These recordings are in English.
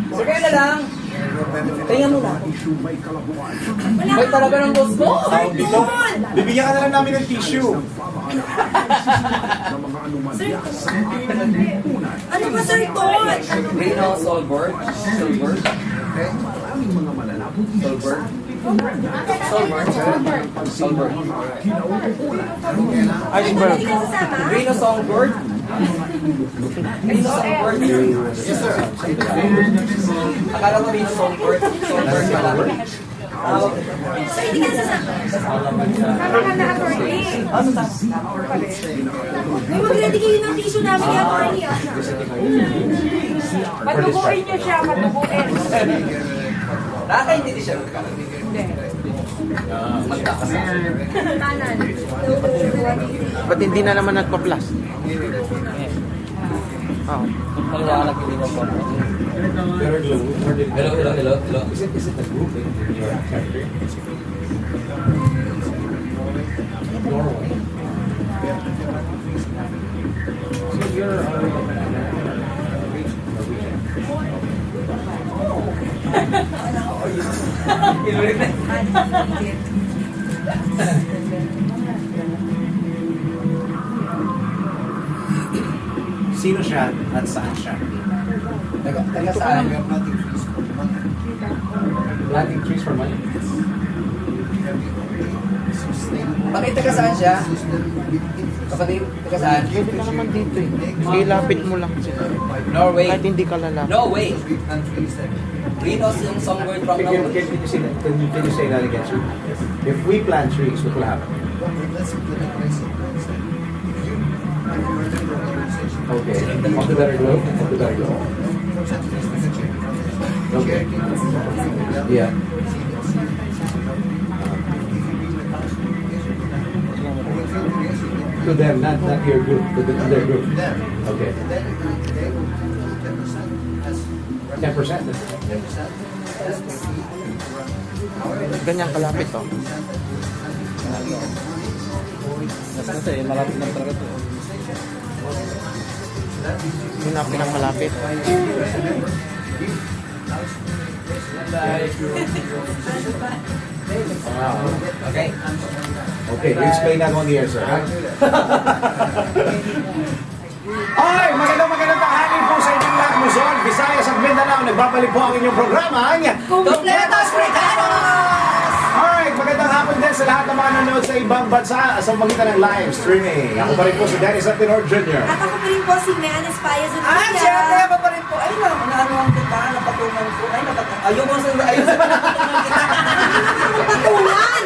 Sir, kaya na lang. Tingnan mo na. May talaga ng boss ko. Dito, bibigyan ka na lang namin ng tissue. Ano ba, Sir Ton? Rino Solberg. Solberg. Solberg. Hindi ka sasama? Rino Solberg. Rino Solberg. Yes, sir. Akala ko Rino Solberg. Solberg pala. Sir, hindi ka sasama? Tama ka na, attorney. May mag-ready kayo ng tissue namin ni attorney. Patubuin niyo siya, patubuin. Nakakaintindi siya. Hindi. Magtakas. Kanan. Ba't hindi na naman nagpa-plus? Oh. Maliwanag hindi mo po. Hello. Is it a group in your country? Norway. So you're Sino siya at saan siya? Taga saan? Planting trees for money? Bakit taga saan siya? Kapatid, taga saan? Pwede ka naman dito eh. Ilapit mo lang sila. Norway. Kahit hindi ka lalaki. No way. Rino's yung songword from Norway. Can you say that again, sir? If we plant trees, what will happen? Okay. Of the better globe? Of the better globe. Okay. Yeah. To them, not your group, to their group. Okay. 10%. Ganyan kalapit oh. Malapit lang talaga ito. Yun na pinakamalapit. Okay. Okay, we explain that on the air, sir. Ay, magandang tanghali po sa inyong lahat, Luzon, Visayas at Mindanao. Nagbabalik po ang inyong programa, Kumpletos Rekados! Alright, magandang hapon din sa lahat ng mga nanonood sa ibang bansa sa magitan ng live streaming. Ako pa rin po si Dennis at Tenor Jr. At ako pa rin po si Man Espaya Siyempre, ako pa rin po. Ay, naanuhan kita, napatungan ko. Ayaw mo sa napatungan kita. Patungan!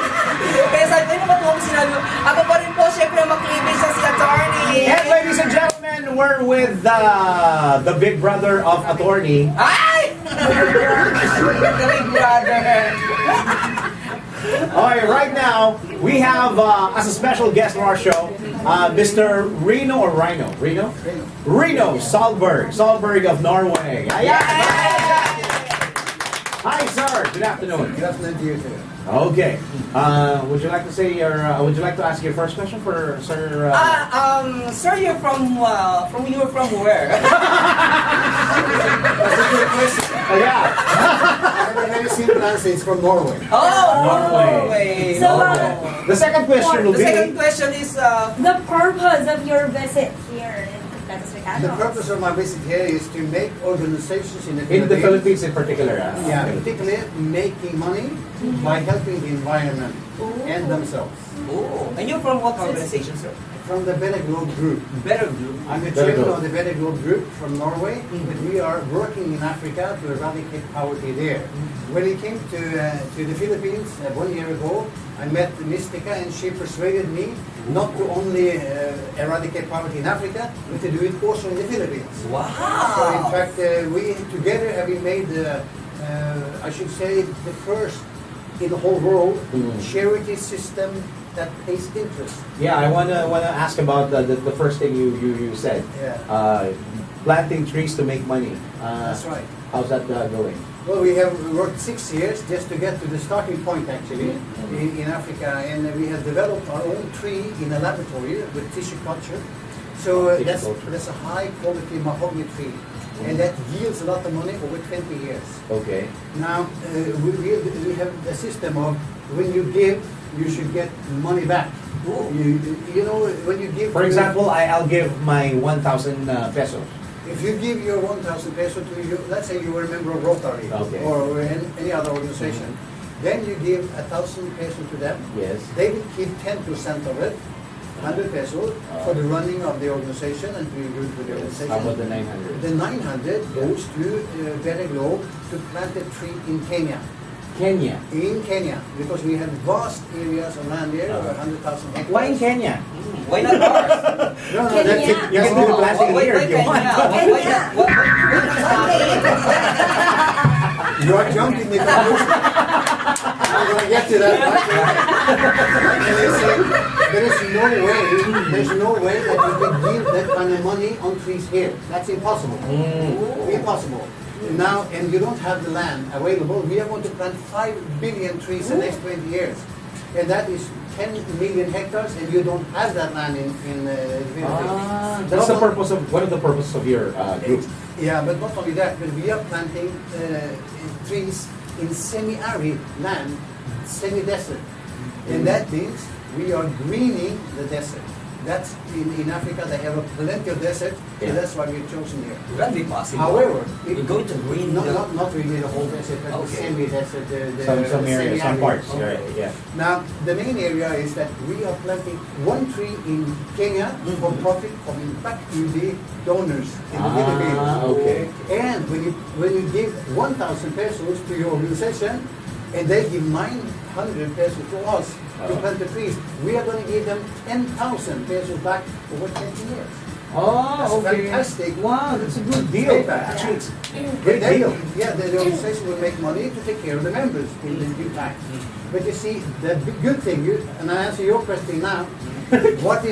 Kaya sabi ko, napatungan ko sinabi mo. Ako pa rin po, siyempre, maklibig sa si attorney. And ladies and gentlemen, we're with the big brother of attorney. Ay! The big brother. Alright, right now, we have, as a special guest on our show, Mr. Rino Solberg of Norway. Hi, sir. Good afternoon. Good afternoon to you too. Okay. Would you like to say your? Would you like to ask your first question for Sir? Sir, you're from where? Yeah. I have a very simple answer. It's from Norway. Oh, Norway. So, The second question will the be. second question is, the purpose of your visit here in Kumpletos The Rekados. purpose of my visit here is to make organizations in the In the Philippines, in particular. Yeah, particularly making money by helping the environment and themselves. oh, and you're from what organization, sir? From the Better Globe Group. Better Group. I'm the Better chairman Globe. of the Better Globe Group from Norway, but we are working in Africa to eradicate poverty there. When we came to the Philippines 1 year ago, I met Mystica and she persuaded me not to only eradicate poverty in Africa, but to do it also in the Philippines. Wow. So in fact, we together have made, I should say, the first in the whole world charity system that pays interest. Yeah, I wanna ask about the first thing you said. Yeah. Planting trees to make money. That's right. How's that going? Well, we have worked 6 years just to get to the starting point actually in Africa, and we have developed our own tree in a laboratory with tissue culture. So that's a high quality mahogany tree, and that yields a lot of money over 20 years. Okay. Now we have a system of when you give, you should get money back. You know when you give. For example, I'll give my 1,000 pesos. If you give your 1,000 pesos to you, let's say you were a member of Rotary Okay. or any other organization, then you give 1,000 pesos to them. Yes. They will keep 10% of it, 100 pesos, for the running of the organization and to be good for the organization. How about the 900? The 900 goes to Very Globe to plant a tree in Kenya. Kenya. In Kenya, because we have vast areas of land there, 100,000 hectares. Why in Kenya? Why not ours? No, Kenya. that's it. You can do the planting here if you want. You are jumping the conclusion. I'm going to get to that. There's no way that you can give that kind of money on trees here. That's impossible. Impossible. Now, and you don't have the land available. We are going to plant 5 billion trees in the next 20 years. And that is 10 million hectares, and you don't have that land in the Philippines. That's the purpose of one of the purposes of your group. Yeah, but not only that, but we are planting trees in semi-arid land, semi-desert. And that means we are greening the desert. That's in Africa, they have a plenty of desert, Yeah. and that's why we've chosen here. Would that be possible? However, You're going to green not really the whole desert, but the Okay. semi-desert, the Some areas, some semi-arid. parts. Okay. Right, yeah. Now, the main area is that we are planting one tree in Kenya for profit coming back to the donors in the Philippines. Okay. And when you give 1,000 pesos to your organization, and they give 900 pesos to us to plant the trees, we are going to give them 10,000 pesos back over 20 years. Oh, That's fantastic. Wow, that's a good deal. Actually, it's a great deal. Yeah, the organization will make money to take care of the members in the due time. But you see, the good thing, and I answer your question now, what's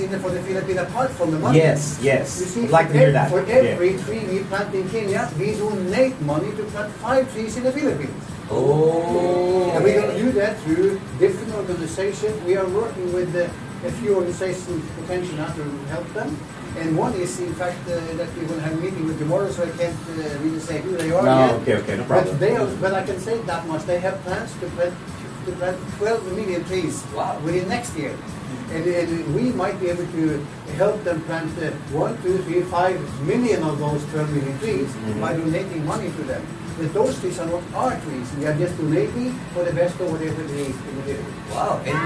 in it for the Philippines apart from the money? Yes, yes. You see, I'd like to hear that. for Yeah. every tree we plant in Kenya, we donate money to plant 5 trees in the Philippines. Oh. And we're going to do that through different organizations. We are working with a few organizations potentially now to help them. And one is, in fact, that we're going to have a meeting with tomorrow, so I can't really say who they are No, yet. okay, no problem. But I can say that much. They have plans to plant 12 million trees within next year. And we might be able to help them plant 1, 2, 3, 5 million of those 12 million trees by donating money to them. But those trees are not our trees. We are just donating for the best of whatever it is in the village. Wow. And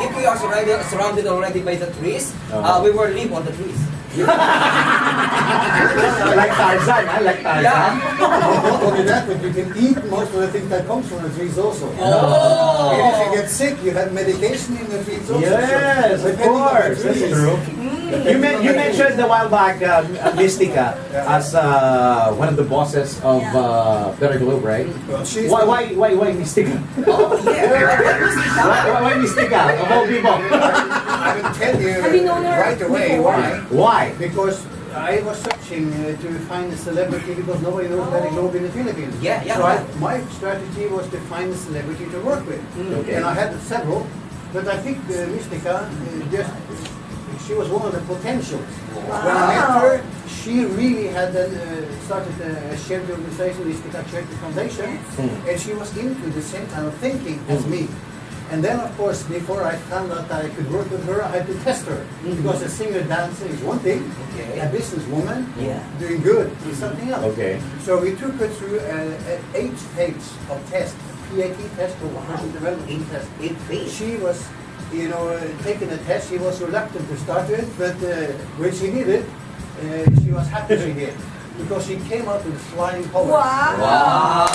if we are surrounded already by the trees, we will live on the trees. Like Tarzan, I like Tarzan. Yeah. Not only that, but you can eat most of the things that comes from the trees also. Oh. And if you get sick, you have medication in the trees also. Yes, So, of depending on the course. That's trees. true. You mentioned a while back Mystica as one of the bosses of Better Globe, right? Well, she's Why Mystica? Oh, yeah. Why Mystica? Of all people. I will tell you Have you known her right away before? why. Why? Because I was searching to find a celebrity because nobody knows Better Globe in the Philippines. Yeah, yeah. So my strategy was to find a celebrity to work with. Okay. And I had several, but I think Mystica she was one of the potentials. When I met her, she really had started a shared organization, Mystica Charity Foundation, and she was into the same kind of thinking as me. And then, of course, before I found out that I could work with her, I had to test her. Because a singer-dancer is one thing, a businesswoman doing good is something else. Okay. So we took her through 8 phases of test, PAT test or personal development test. 8 phase. She was, taking a test. She was reluctant to start with, but when she did it, she was happy she did. Because she came out with flying colors. Wow.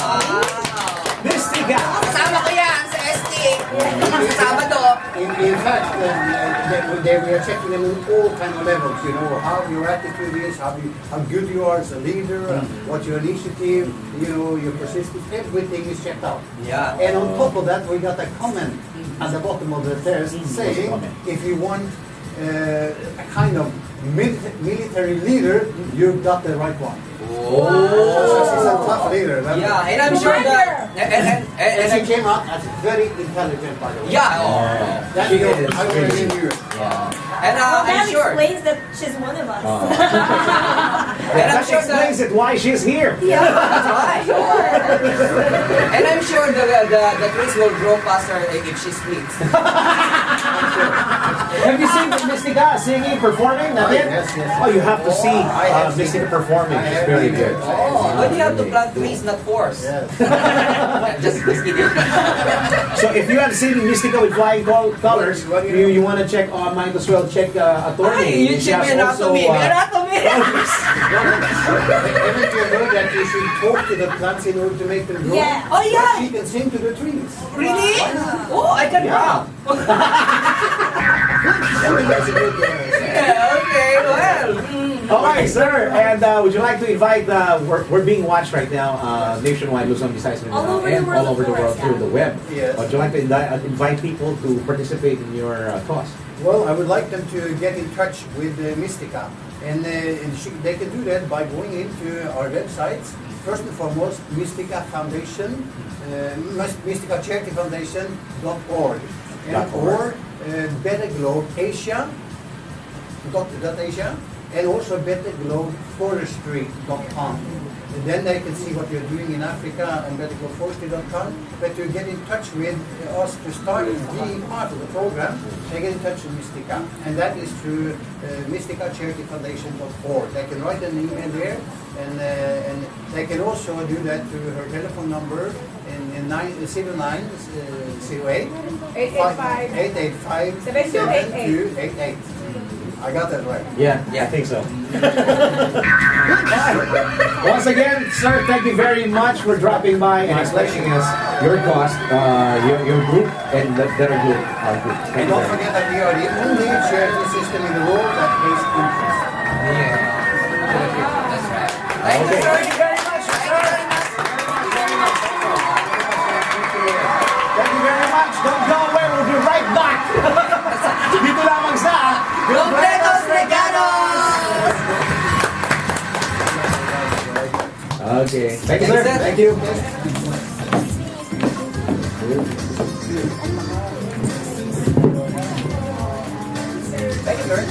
Mystica! Kasama ko yan sa ST. Kasama to. In fact, they were checking them on all kind of levels. How your attitude is, how good you are as a leader, what your initiative, your persistence, everything is checked out. Yeah. And on top of that, we got a comment at the bottom of the test saying, if you want a kind of military leader, you've got the right one. Oh. So she's a tough leader. Remember? Yeah, and I'm sure that... And she came out as very intelligent, by the way. Yeah. That She you know, is I already crazy. knew. Yeah. And Well, I'm that sure. explains that she's one of us. And I'm That sure explains it why she's here. That's right. And I'm sure the trees will grow faster if she speaks. Have you seen Mystica singing, performing? Nothing? Yes, yes. Oh, you have to see I have seen Mystica it. performing. I She's have very seen good. it. Oh, but you have to plant trees, not force. Yes. Just kidding. So if you have seen Mystica with flying colors, you want to check, might as well check Attorney. Ay, you She check has anatomy. also, Anatomy. Haven't you heard that you should talk to the plants in order to make them grow? Yeah. Oh, yeah. She can sing to the trees. Really? Oh, I can rap. That's a good, Yeah, okay, well. Okay, sir. And would you like to invite? We're being watched right now nationwide, Luzon, Visayas, All Mindanao, over the and world, all over of the world course, through yeah. the web. Yes. Would you like to invite people to participate in your cause? Well, I would like them to get in touch with Mystica. And they can do that by going into our websites. First and foremost, Mystica Foundation, Mystica Charity Foundation.org. And or Better Globe Asia, .asia, and also betterglobeforestry.com. And then they can see what you're doing in Africa on betterglobeforestry.com. But to get in touch with us to start being part of the program, they get in touch with Mystica. And that is through mysticacharityfoundation.org. They can write an email there, and they can also do that through her telephone number in 7908 885 7288. I got that right. Yeah, I think so. Once again, sir, thank you very much for dropping by and explaining us your cost, your group, and the Better Group group. Thank And you don't very much. forget that we are the only charity system in the world that pays interest. That's right. Thank you, Okay. sir. Thank you very much, sir. Thank you very much. Don't go away. We'll be right back. Dito lamang sa Kumpletos Rekados! Okay. Thank you, sir. Thanks, sir. Thank you. Thank you, sir.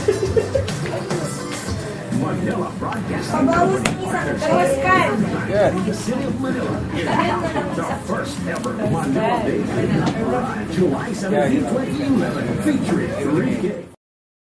Pabawas ng isang bawas kan. The city of Manila is our first ever Mandela Day Ride, July 17, 2011, featuring Rhtv.